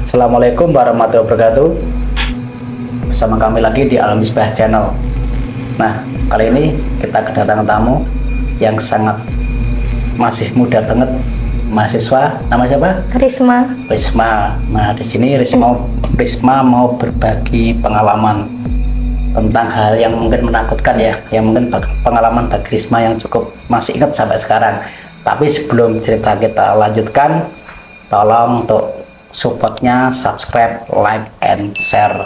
Assalamualaikum warahmatullahi wabarakatuh. Bersama kami lagi di Alam Misbah Channel. Nah, kali ini kita kedatangan tamu yang sangat masih muda banget, mahasiswa. Nama siapa? Risma. Risma. Nah, di sini Risma mau berbagi pengalaman tentang hal yang mungkin menakutkan ya, yang mungkin pengalaman bagi Risma yang cukup masih ingat sampai sekarang. Tapi sebelum cerita kita lanjutkan, tolong untuk supportnya, subscribe, like, and share.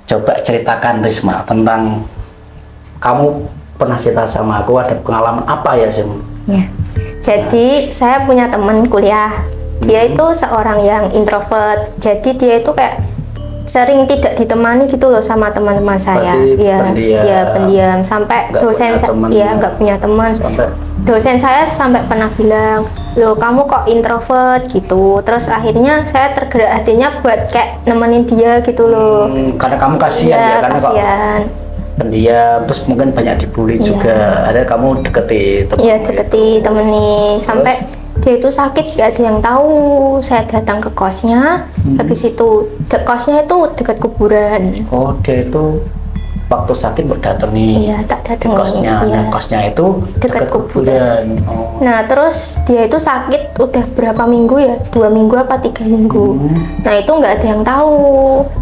Coba ceritakan Risma tentang kamu pernah cerita sama aku ada pengalaman apa ya sih? Ya. Jadi saya punya teman kuliah. Dia itu seorang yang introvert. Jadi dia itu kayak sering tidak ditemani gitu loh sama teman-teman saya. Pendiam. Sampai dosen saya nggak punya teman. Dosen saya sampai pernah bilang, "Loh, kamu kok introvert gitu." Terus akhirnya saya tergerak hatinya buat kayak nemenin dia gitu loh. Karena kamu kasihan ya, karena kasihan. Pendiam, terus mungkin banyak dibully juga. Ada kamu deketi temen. Iya, deketi, temeni. Sampai dia itu sakit, gak ada yang tahu. Saya datang ke kosnya, habis itu kosnya itu dekat kuburan. Oh, dia itu waktu sakit berdatangi. Iya, tak datang kosnya. Iya. Nah, kosnya itu dekat kuburan. Oh. Nah, terus dia itu sakit udah berapa minggu ya? 2 minggu apa 3 minggu. Nah, itu nggak ada yang tahu.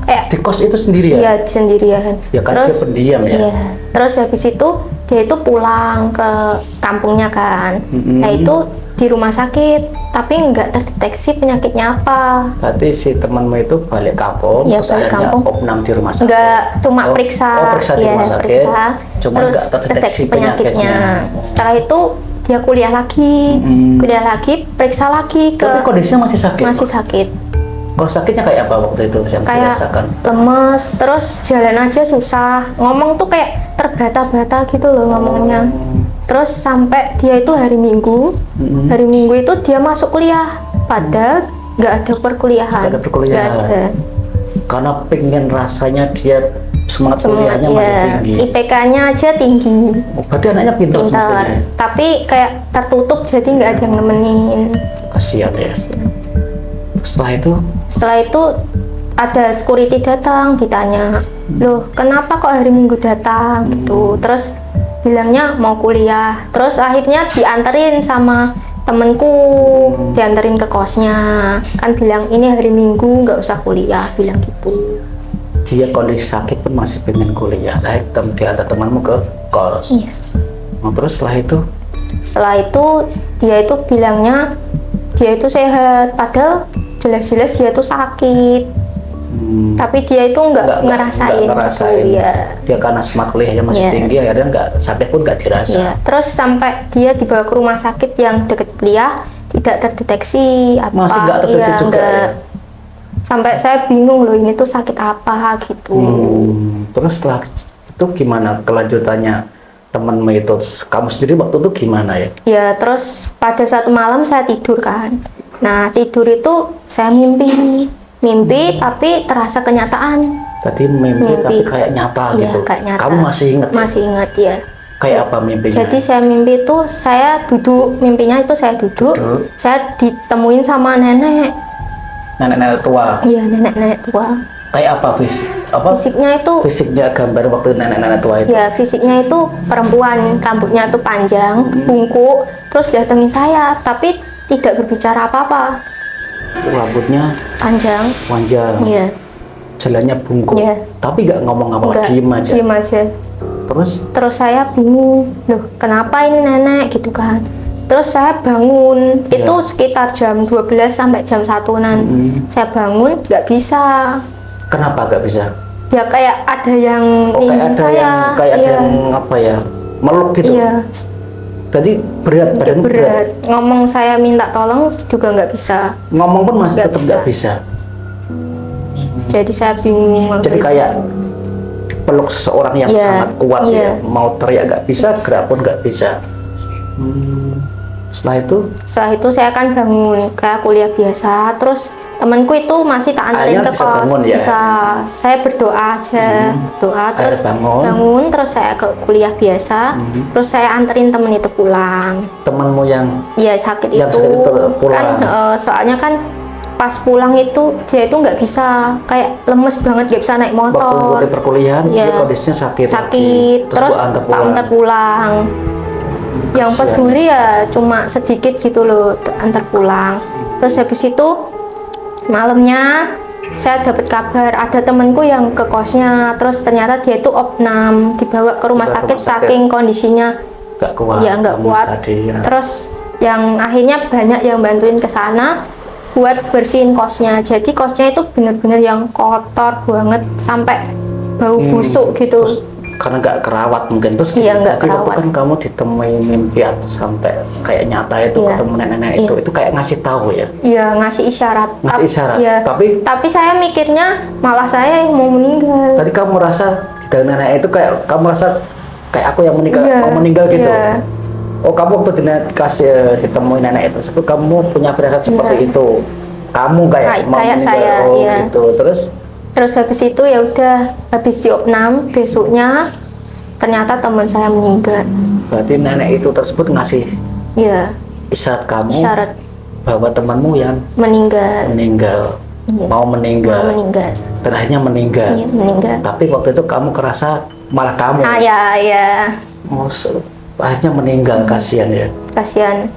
Di kos itu sendirian? Iya, sendirian. Ya kan terus, dia pendiam ya? Iya. Terus habis itu dia itu pulang ke kampungnya kan. Nah, itu di rumah sakit, tapi nggak terdeteksi penyakitnya apa. Berarti si temanmu itu balik kampung, ya, terus balik akhirnya kampung. opnam di rumah sakit? Nggak, cuma periksa. Periksa di rumah sakit, periksa, cuma terus nggak terdeteksi penyakitnya. Setelah itu dia kuliah lagi, periksa lagi ke. Tapi kondisinya masih sakit? Masih sakit. Kalau sakitnya kayak apa waktu itu yang kayak dirasakan? Lemes, terus jalan aja susah, ngomong tuh kayak terbata-bata gitu loh ngomongnya. Terus sampai dia itu hari Minggu itu dia masuk kuliah, padahal nggak ada perkuliahan. Nggak ada. Karena pengen rasanya dia semangat kuliahnya masih tinggi. IPK-nya aja tinggi. Oh, berarti anaknya pintar. Tapi kayak tertutup jadi nggak ada yang nemenin. Kasihan ya. Setelah itu ada security datang, ditanya, "Loh, kenapa kok hari Minggu datang?" gitu. Terus bilangnya mau kuliah. Terus akhirnya dianterin sama temenku, dianterin ke kosnya. Kan bilang ini hari Minggu nggak usah kuliah, bilang gitu. Dia kondisi sakit pun masih pengen kuliah. Diantar temanmu ke kos. Iya. Nah, terus setelah itu dia itu bilangnya dia itu sehat, padahal jelas-jelas dia itu sakit. Tapi dia itu nggak ngerasain gitu, ya. Dia karena semangat kuliahnya masih tinggi, akhirnya nggak sakit pun nggak dirasa. Ya. Terus sampai dia dibawa ke rumah sakit yang dekat kuliah, tidak terdeteksi apa. Masih nggak terdeteksi juga. Ya? Sampai saya bingung loh, ini tuh sakit apa gitu. Terus setelah itu gimana kelanjutannya temenmu itu? Kamu sendiri waktu itu gimana ya? Ya, terus pada suatu malam saya tidur kan. Nah, tidur itu saya mimpi tapi terasa kenyataan. Tadi mimpi tapi kayak nyata gitu. Kayak nyata. Kamu masih ingat? Masih ingat ya. Kayak apa mimpinya? Jadi saya mimpi itu saya duduk, mimpinya itu saya duduk. Saya ditemuin sama nenek tua. Iya, nenek tua. Kayak apa fisiknya itu? Fisiknya gambar waktu nenek tua itu. Ya, fisiknya itu perempuan, rambutnya itu panjang, bungkuk, terus datengin saya, tapi tidak berbicara apa-apa. Rambutnya panjang. Iya. Jalannya bungkuk. Iya. Tapi nggak ngomong apa-apa, diem aja. Terus saya bingung, loh kenapa ini nenek gitu kan. Terus saya bangun, itu sekitar jam 12 sampai jam 1-an. Saya bangun, nggak bisa. Kenapa nggak bisa? Ya kayak ada yang tinggi saya. Kayak ada yang apa ya, meluk gitu. Iya. Tadi berat. Ngomong saya minta tolong juga nggak bisa. Ngomong pun masih tetap nggak bisa. Jadi saya bingung. Jadi kayak peluk seseorang yang sangat kuat ya. Mau teriak nggak bisa, gerak pun nggak bisa. Setelah itu saya kan bangun ke kuliah biasa. Terus temanku itu masih tak anterin Akhirnya ke bisa kos. bangun ya? Bisa. Saya berdoa aja, doa terus bangun, terus saya ke kuliah biasa, terus saya anterin temen itu pulang. Temanmu yang Ya sakit yang itu sakit itu pulang. kan soalnya kan pas pulang itu dia itu nggak bisa, kayak lemes banget, nggak bisa naik motor. waktu perkuliahan Ya. dia kondisinya sakit Sakit, lagi. terus gua antar tak antar pulang. Yang Kasihan. peduli ya cuma sedikit gitu loh, antar pulang. Terus habis itu malamnya saya dapat kabar ada temanku yang ke kosnya, terus ternyata dia itu opnam, dibawa ke rumah Dibawa ke sakit rumah sakit. saking kondisinya nggak kuat. ya nggak lemes kuat. tadi, ya. Terus yang akhirnya banyak yang bantuin ke sana buat bersihin kosnya. Jadi kosnya itu bener-bener yang kotor banget sampai bau busuk gitu. Terus karena nggak kerawat mungkin terus Iya, nggak tapi waktu kerawat. kan kamu ditemui mimpi atau sampai kayak nyata itu Iya. ketemu nenek Iya. itu kayak ngasih tahu ya, Ya ngasih isyarat. ngasih isyarat. Iya. Tapi saya mikirnya malah saya yang mau meninggal. tadi kamu merasa dari nenek itu kayak kamu merasa kayak aku yang meninggal, Iya, mau meninggal gitu. iya. Oh, kamu waktu dikasih ditemui nenek tersebut kamu punya firasat seperti itu, kamu kayak mau Kayak meninggal. saya, Oh iya. gitu. Terus habis itu ya udah, habis diopnam besoknya ternyata teman saya meninggal. Berarti nenek itu tersebut ngasih Ya, isyarat kamu syarat bahwa temanmu yang meninggal. meninggal, Iya. mau meninggal, Mau meninggal. dan akhirnya meninggal. Iya, meninggal. Tapi waktu itu kamu kerasa malah kamu Saya ya akhirnya meninggal, kasihan ya. kasihan.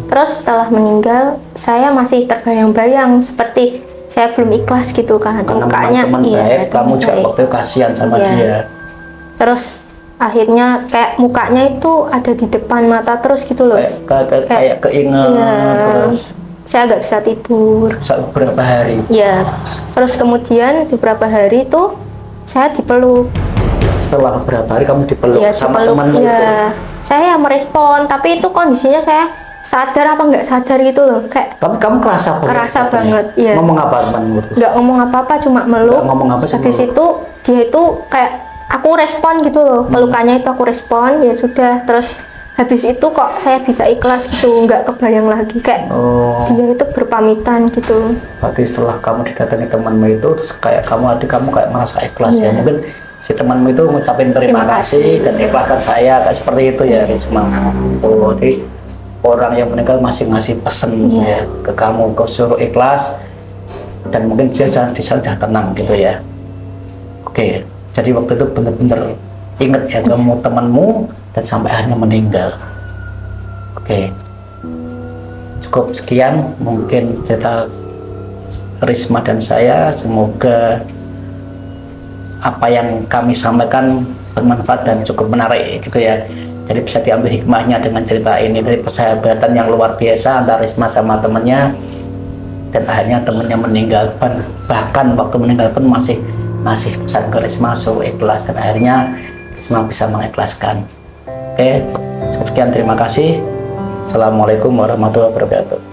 Terus setelah meninggal saya masih terbayang-bayang seperti saya belum ikhlas gitu kan. Karena Mukanya memang teman baik, kamu teman juga baik. waktu itu kasihan sama Iya. dia. Terus akhirnya kayak mukanya itu ada di depan mata terus gitu loh. Kayak keinget Iya. terus Saya nggak bisa tidur. beberapa hari. Ya, terus kemudian beberapa hari itu saya dipeluk. Setelah beberapa hari kamu dipeluk Ya, sama dipeluk. temanmu itu. Ya, saya yang merespon, tapi itu kondisinya saya sadar apa nggak sadar gitu loh, kayak Tapi kamu kerasa banget. Kerasa katanya. banget, iya. Ngomong apa temanmu itu? nggak ngomong apa-apa, cuma meluk. Nggak ngomong apa sih, Habis meluk? itu dia itu kayak aku respon gitu loh, pelukannya itu aku respon, ya sudah. Terus habis itu kok saya bisa ikhlas gitu, nggak kebayang lagi kayak Oh, dia itu berpamitan gitu. berarti setelah kamu didatangi temanmu itu, terus kayak kamu kayak merasa ikhlas ya. Iya. Mungkin si temanmu itu ngucapin terima Terima kasih kasih. dan ikhlaskan saya kayak seperti itu ya, Risma. Oh, jadi orang yang meninggal masih ngasih pesen Iya. ya ke kamu, kau suruh ikhlas dan mungkin dia jangan di sana tenang gitu ya. Oke, jadi waktu itu benar-benar ingat ya kamu temanmu dan sampai akhirnya meninggal. Oke, cukup sekian mungkin cerita Risma dan saya. Semoga apa yang kami sampaikan bermanfaat dan cukup menarik gitu ya. Jadi bisa diambil hikmahnya dengan cerita ini dari persahabatan yang luar biasa antara Risma sama temannya, dan akhirnya temannya meninggal, bahkan waktu meninggal pun masih pesan ke Risma suruh ikhlas, dan akhirnya Risma bisa mengikhlaskan. Oke, sekian, terima kasih. Assalamualaikum warahmatullahi wabarakatuh.